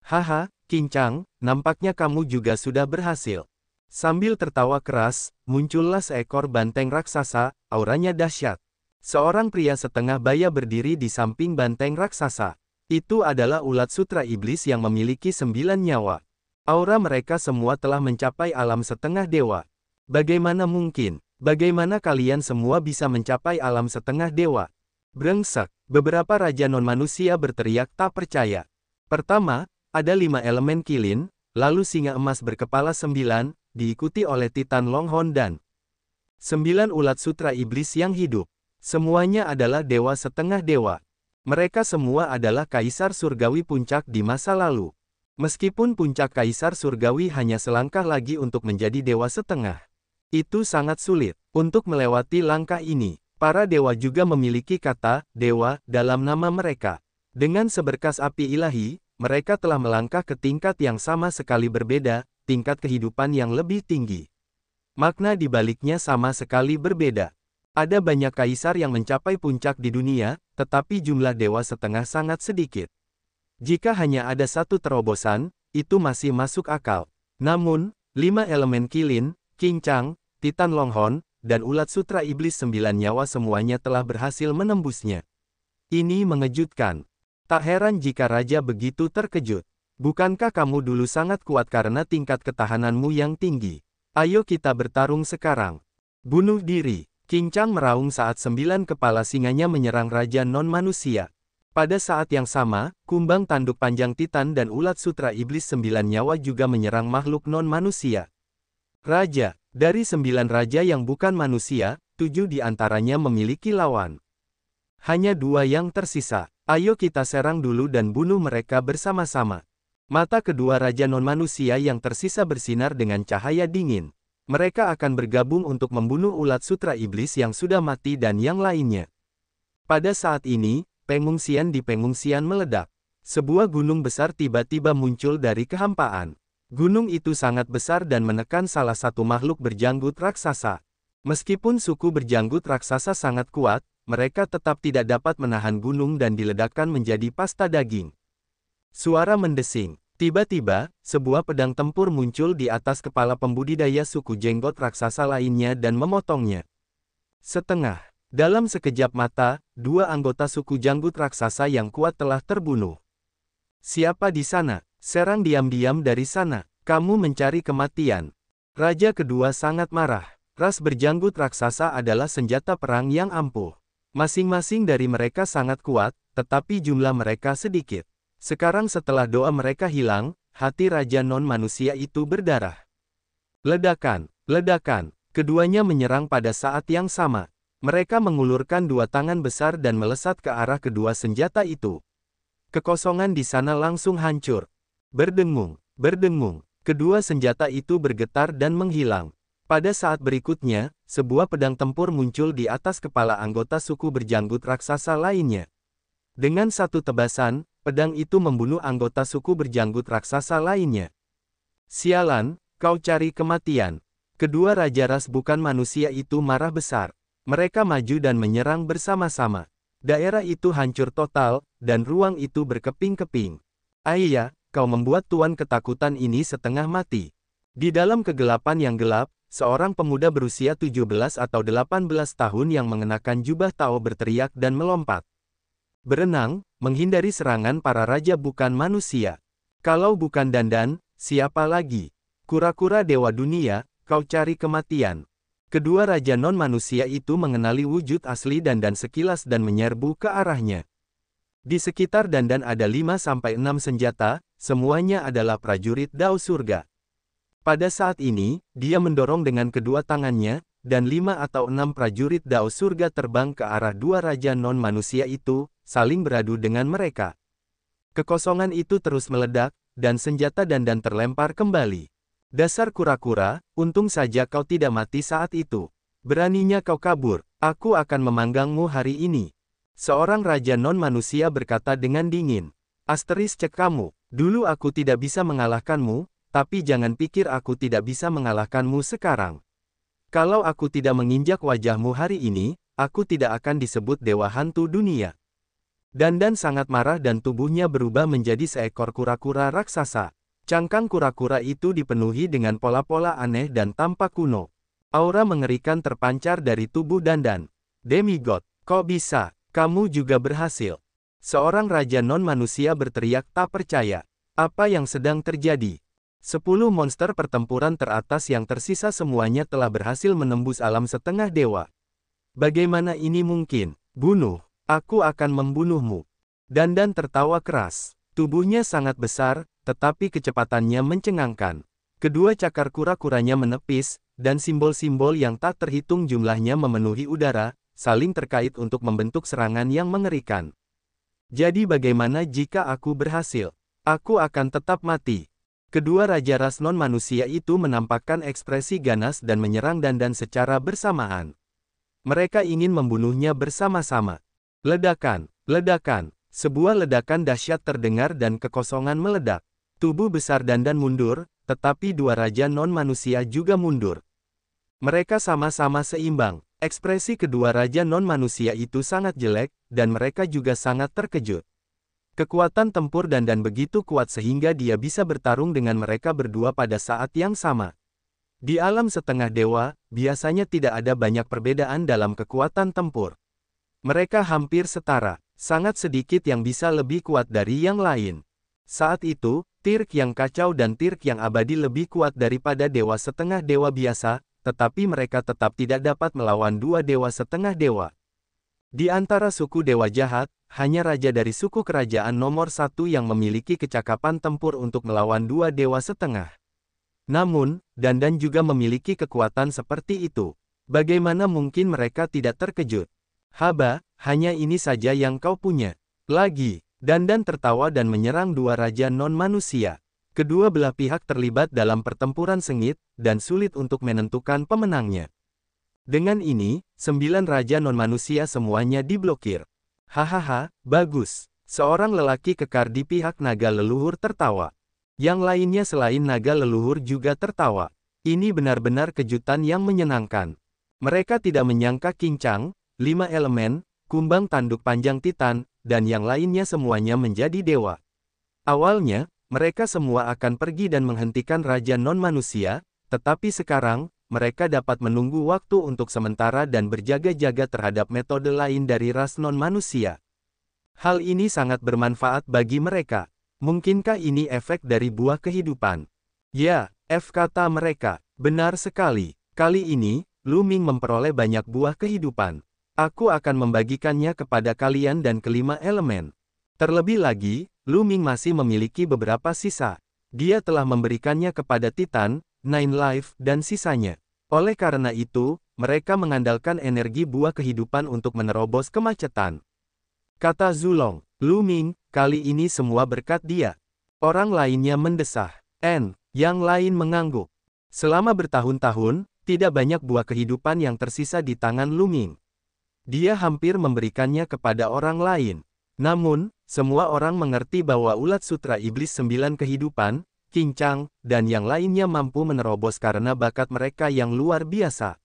Haha, Kincang, nampaknya kamu juga sudah berhasil. Sambil tertawa keras, muncullah seekor banteng raksasa, auranya dahsyat. Seorang pria setengah baya berdiri di samping banteng raksasa. Itu adalah ulat sutra iblis yang memiliki 9 nyawa. Aura mereka semua telah mencapai alam setengah dewa. Bagaimana mungkin? Bagaimana kalian semua bisa mencapai alam setengah dewa? Brengsek, beberapa Raja Non-Manusia berteriak tak percaya. Pertama, ada 5 elemen Kilin, lalu singa emas berkepala 9, diikuti oleh Titan Longhorn dan 9 ulat sutra iblis yang hidup. Semuanya adalah dewa setengah dewa. Mereka semua adalah Kaisar Surgawi Puncak di masa lalu. Meskipun puncak Kaisar Surgawi hanya selangkah lagi untuk menjadi dewa setengah. Itu sangat sulit. Untuk melewati langkah ini, para dewa juga memiliki kata, dewa, dalam nama mereka. Dengan seberkas api ilahi, mereka telah melangkah ke tingkat yang sama sekali berbeda, tingkat kehidupan yang lebih tinggi. Makna di baliknya sama sekali berbeda. Ada banyak kaisar yang mencapai puncak di dunia, tetapi jumlah dewa setengah sangat sedikit. Jika hanya ada satu terobosan, itu masih masuk akal. Namun, 5 elemen kilin, kincang, titan longhorn, dan ulat sutra iblis 9 nyawa semuanya telah berhasil menembusnya. Ini mengejutkan. Tak heran jika raja begitu terkejut. Bukankah kamu dulu sangat kuat karena tingkat ketahananmu yang tinggi? Ayo kita bertarung sekarang. Bunuh diri. Kincang meraung saat 9 kepala singanya menyerang raja non-manusia. Pada saat yang sama, kumbang tanduk panjang titan dan ulat sutra iblis 9 nyawa juga menyerang makhluk non-manusia. Raja, dari 9 raja yang bukan manusia, 7 di antaranya memiliki lawan. Hanya 2 yang tersisa. Ayo kita serang dulu dan bunuh mereka bersama-sama. Mata kedua raja non-manusia yang tersisa bersinar dengan cahaya dingin. Mereka akan bergabung untuk membunuh ulat sutra iblis yang sudah mati dan yang lainnya. Pada saat ini, pengungsian di pengungsian meledak. Sebuah gunung besar tiba-tiba muncul dari kehampaan. Gunung itu sangat besar dan menekan salah satu makhluk berjanggut raksasa. Meskipun suku berjanggut raksasa sangat kuat, mereka tetap tidak dapat menahan gunung dan diledakkan menjadi pasta daging. Suara mendesing. Tiba-tiba, sebuah pedang tempur muncul di atas kepala pembudidaya suku jenggot raksasa lainnya dan memotongnya. Setengah. Dalam sekejap mata, 2 anggota suku janggut raksasa yang kuat telah terbunuh. Siapa di sana? Serang diam-diam dari sana. Kamu mencari kematian. Raja kedua sangat marah. Ras berjanggut raksasa adalah senjata perang yang ampuh. Masing-masing dari mereka sangat kuat, tetapi jumlah mereka sedikit. Sekarang setelah doa mereka hilang, hati raja non-manusia itu berdarah. Ledakan, ledakan. Keduanya menyerang pada saat yang sama. Mereka mengulurkan 2 tangan besar dan melesat ke arah kedua senjata itu. Kekosongan di sana langsung hancur. Berdengung, berdengung. Kedua senjata itu bergetar dan menghilang. Pada saat berikutnya, sebuah pedang tempur muncul di atas kepala anggota suku berjanggut raksasa lainnya. Dengan satu tebasan, pedang itu membunuh anggota suku berjanggut raksasa lainnya. Sialan, kau cari kematian. Kedua raja ras bukan manusia itu marah besar. Mereka maju dan menyerang bersama-sama. Daerah itu hancur total, dan ruang itu berkeping-keping. Ayah, kau membuat tuan ketakutan ini setengah mati. Di dalam kegelapan yang gelap, seorang pemuda berusia 17 atau 18 tahun yang mengenakan jubah Tao berteriak dan melompat. Berenang, menghindari serangan para raja bukan manusia. Kalau bukan Dandan, siapa lagi? Kura-kura dewa dunia, kau cari kematian. Kedua raja non-manusia itu mengenali wujud asli Dandan sekilas dan menyerbu ke arahnya. Di sekitar Dandan ada 5-6 senjata, semuanya adalah prajurit Dao Surga. Pada saat ini, dia mendorong dengan kedua tangannya, dan 5 atau 6 prajurit Dao Surga terbang ke arah 2 raja non-manusia itu, saling beradu dengan mereka. Kekosongan itu terus meledak, dan senjata Dandan terlempar kembali. Dasar kura-kura, untung saja kau tidak mati saat itu. Beraninya kau kabur, aku akan memanggangmu hari ini. Seorang raja non-manusia berkata dengan dingin. Asteris cek kamu, dulu aku tidak bisa mengalahkanmu, tapi jangan pikir aku tidak bisa mengalahkanmu sekarang. Kalau aku tidak menginjak wajahmu hari ini, aku tidak akan disebut dewa hantu dunia. Dandan sangat marah dan tubuhnya berubah menjadi seekor kura-kura raksasa. Cangkang kura-kura itu dipenuhi dengan pola-pola aneh dan tampak kuno. Aura mengerikan terpancar dari tubuh Dandan. Demigod, kok bisa? Kamu juga berhasil. Seorang raja non-manusia berteriak tak percaya. Apa yang sedang terjadi? 10 monster pertempuran teratas yang tersisa semuanya telah berhasil menembus alam setengah dewa. Bagaimana ini mungkin? Bunuh. Aku akan membunuhmu. Dandan tertawa keras. Tubuhnya sangat besar, tetapi kecepatannya mencengangkan. Kedua cakar kura-kuranya menepis, dan simbol-simbol yang tak terhitung jumlahnya memenuhi udara, saling terkait untuk membentuk serangan yang mengerikan. Jadi bagaimana jika aku berhasil? Aku akan tetap mati. Kedua raja ras non-manusia itu menampakkan ekspresi ganas dan menyerang Dandan secara bersamaan. Mereka ingin membunuhnya bersama-sama. Ledakan, ledakan. Sebuah ledakan dahsyat terdengar dan kekosongan meledak. Tubuh besar Dandan mundur, tetapi 2 raja non-manusia juga mundur. Mereka sama-sama seimbang. Ekspresi kedua raja non-manusia itu sangat jelek, dan mereka juga sangat terkejut. Kekuatan tempur Dan begitu kuat sehingga dia bisa bertarung dengan mereka berdua pada saat yang sama. Di alam setengah dewa, biasanya tidak ada banyak perbedaan dalam kekuatan tempur. Mereka hampir setara, sangat sedikit yang bisa lebih kuat dari yang lain. Saat itu, Tirk yang kacau dan Tirk yang abadi lebih kuat daripada dewa setengah dewa biasa, tetapi mereka tetap tidak dapat melawan dua dewa setengah dewa. Di antara suku dewa jahat, hanya raja dari suku kerajaan nomor 1 yang memiliki kecakapan tempur untuk melawan dua dewa setengah. Namun, Dan juga memiliki kekuatan seperti itu. Bagaimana mungkin mereka tidak terkejut? Haba, hanya ini saja yang kau punya. Lagi, Dan tertawa dan menyerang dua raja non-manusia. Kedua belah pihak terlibat dalam pertempuran sengit, dan sulit untuk menentukan pemenangnya. Dengan ini, 9 raja non-manusia semuanya diblokir. Hahaha, bagus. Seorang lelaki kekar di pihak naga leluhur tertawa. Yang lainnya selain naga leluhur juga tertawa. Ini benar-benar kejutan yang menyenangkan. Mereka tidak menyangka Kincang, 5 elemen, kumbang tanduk panjang Titan, dan yang lainnya semuanya menjadi dewa. Awalnya, mereka semua akan pergi dan menghentikan raja non-manusia, tetapi sekarang, mereka dapat menunggu waktu untuk sementara dan berjaga-jaga terhadap metode lain dari ras non-manusia. Hal ini sangat bermanfaat bagi mereka. Mungkinkah ini efek dari buah kehidupan? Ya, kata mereka. Benar sekali. Kali ini, Lu Ming memperoleh banyak buah kehidupan. Aku akan membagikannya kepada kalian dan kelima elemen. Terlebih lagi, Lu Ming masih memiliki beberapa sisa. Dia telah memberikannya kepada Titan, Nine Life, dan sisanya. Oleh karena itu, mereka mengandalkan energi buah kehidupan untuk menerobos kemacetan. Kata Zulong, Lu Ming, kali ini semua berkat dia. Orang lainnya mendesah. Yang lain mengangguk. Selama bertahun-tahun, tidak banyak buah kehidupan yang tersisa di tangan Lu Ming. Dia hampir memberikannya kepada orang lain. Namun, semua orang mengerti bahwa ulat sutra iblis 9 kehidupan, Kincang, dan yang lainnya mampu menerobos karena bakat mereka yang luar biasa.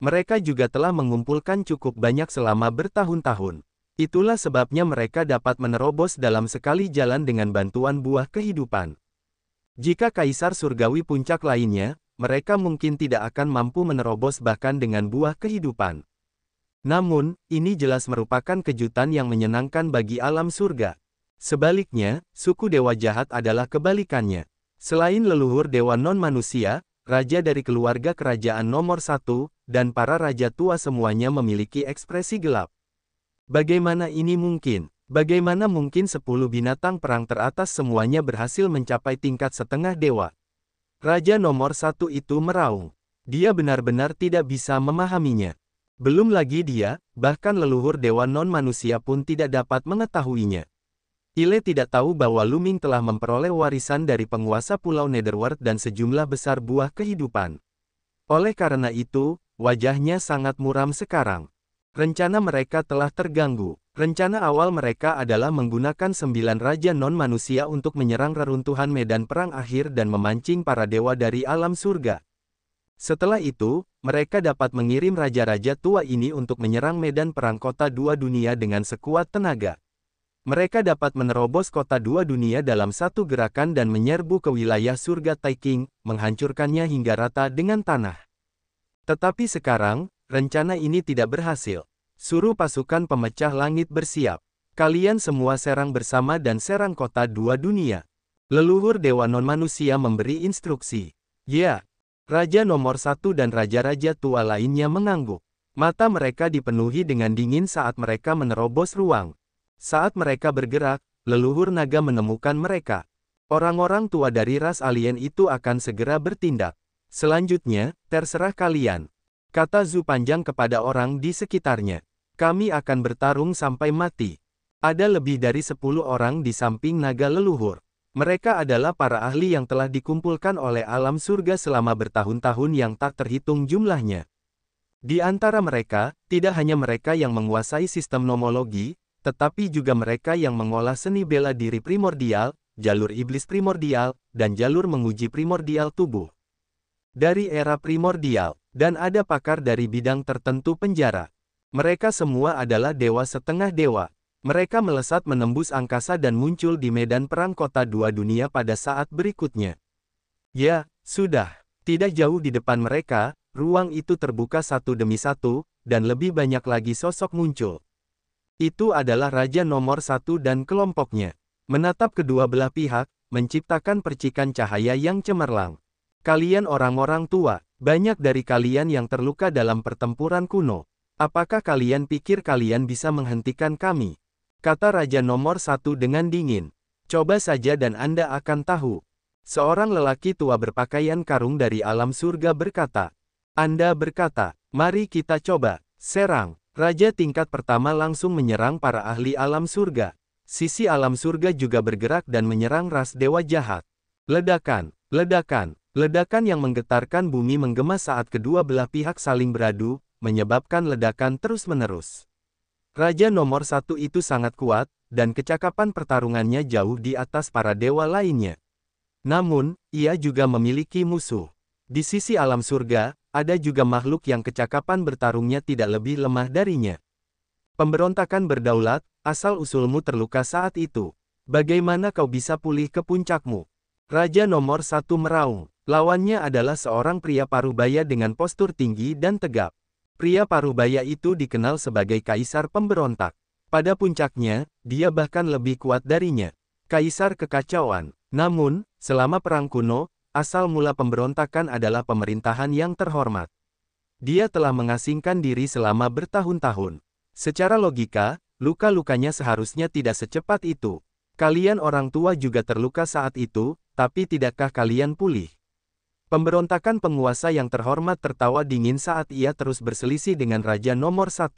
Mereka juga telah mengumpulkan cukup banyak selama bertahun-tahun. Itulah sebabnya mereka dapat menerobos dalam sekali jalan dengan bantuan buah kehidupan. Jika Kaisar Surgawi puncak lainnya, mereka mungkin tidak akan mampu menerobos bahkan dengan buah kehidupan. Namun, ini jelas merupakan kejutan yang menyenangkan bagi alam surga. Sebaliknya, suku dewa jahat adalah kebalikannya. Selain leluhur dewa non-manusia, raja dari keluarga kerajaan nomor 1, dan para raja tua semuanya memiliki ekspresi gelap. Bagaimana ini mungkin? Bagaimana mungkin 10 binatang perang teratas semuanya berhasil mencapai tingkat setengah dewa? Raja nomor 1 itu meraung. Dia benar-benar tidak bisa memahaminya. Belum lagi dia, bahkan leluhur dewa non-manusia pun tidak dapat mengetahuinya. Ile tidak tahu bahwa Lu Ming telah memperoleh warisan dari penguasa Pulau Netherworld dan sejumlah besar buah kehidupan. Oleh karena itu, wajahnya sangat muram sekarang. Rencana mereka telah terganggu. Rencana awal mereka adalah menggunakan 9 raja non-manusia untuk menyerang reruntuhan medan perang akhir dan memancing para dewa dari alam surga. Setelah itu, mereka dapat mengirim raja-raja tua ini untuk menyerang medan perang kota dua dunia dengan sekuat tenaga. Mereka dapat menerobos kota dua dunia dalam satu gerakan dan menyerbu ke wilayah surga Taiking, menghancurkannya hingga rata dengan tanah. Tetapi sekarang, rencana ini tidak berhasil. Suruh pasukan pemecah langit bersiap. Kalian semua serang bersama dan serang kota dua dunia. Leluhur dewa non-manusia memberi instruksi. Ya. Raja nomor 1 dan raja-raja tua lainnya mengangguk. Mata mereka dipenuhi dengan dingin saat mereka menerobos ruang. Saat mereka bergerak, leluhur naga menemukan mereka. Orang-orang tua dari ras alien itu akan segera bertindak. Selanjutnya, terserah kalian. Kata Zu panjang kepada orang di sekitarnya. Kami akan bertarung sampai mati. Ada lebih dari 10 orang di samping naga leluhur. Mereka adalah para ahli yang telah dikumpulkan oleh alam surga selama bertahun-tahun yang tak terhitung jumlahnya. Di antara mereka, tidak hanya mereka yang menguasai sistem nomologi, tetapi juga mereka yang mengolah seni bela diri primordial, jalur iblis primordial, dan jalur menguji primordial tubuh. Dari era primordial, Dan ada pakar dari bidang tertentu penjara. Mereka semua adalah dewa setengah dewa. Mereka melesat menembus angkasa dan muncul di medan perang kota dua dunia pada saat berikutnya. Ya, sudah. Tidak jauh di depan mereka, ruang itu terbuka satu demi satu, dan lebih banyak lagi sosok muncul. Itu adalah Raja nomor 1 dan kelompoknya. Menatap kedua belah pihak, menciptakan percikan cahaya yang cemerlang. Kalian orang-orang tua, banyak dari kalian yang terluka dalam pertempuran kuno. Apakah kalian pikir kalian bisa menghentikan kami? Kata Raja nomor 1 dengan dingin. Coba saja dan Anda akan tahu. Seorang lelaki tua berpakaian karung dari alam surga berkata. Anda berkata, mari kita coba, serang. Raja tingkat pertama langsung menyerang para ahli alam surga. Sisi alam surga juga bergerak dan menyerang ras dewa jahat. Ledakan, ledakan, ledakan yang menggetarkan bumi menggema saat kedua belah pihak saling beradu, menyebabkan ledakan terus-menerus. Raja nomor 1 itu sangat kuat, dan kecakapan pertarungannya jauh di atas para dewa lainnya. Namun, ia juga memiliki musuh. Di sisi alam surga, ada juga makhluk yang kecakapan bertarungnya tidak lebih lemah darinya. Pemberontakan berdaulat, asal-usulmu terluka saat itu. Bagaimana kau bisa pulih ke puncakmu? Raja nomor 1 meraung. Lawannya adalah seorang pria parubaya dengan postur tinggi dan tegap. Pria parubaya itu dikenal sebagai kaisar pemberontak. Pada puncaknya, dia bahkan lebih kuat darinya. Kaisar kekacauan. Namun, selama perang kuno, asal mula pemberontakan adalah pemerintahan yang terhormat. Dia telah mengasingkan diri selama bertahun-tahun. Secara logika, luka-lukanya seharusnya tidak secepat itu. Kalian orang tua juga terluka saat itu, tapi tidakkah kalian pulih? Pemberontakan penguasa yang terhormat tertawa dingin saat ia terus berselisih dengan Raja nomor 1.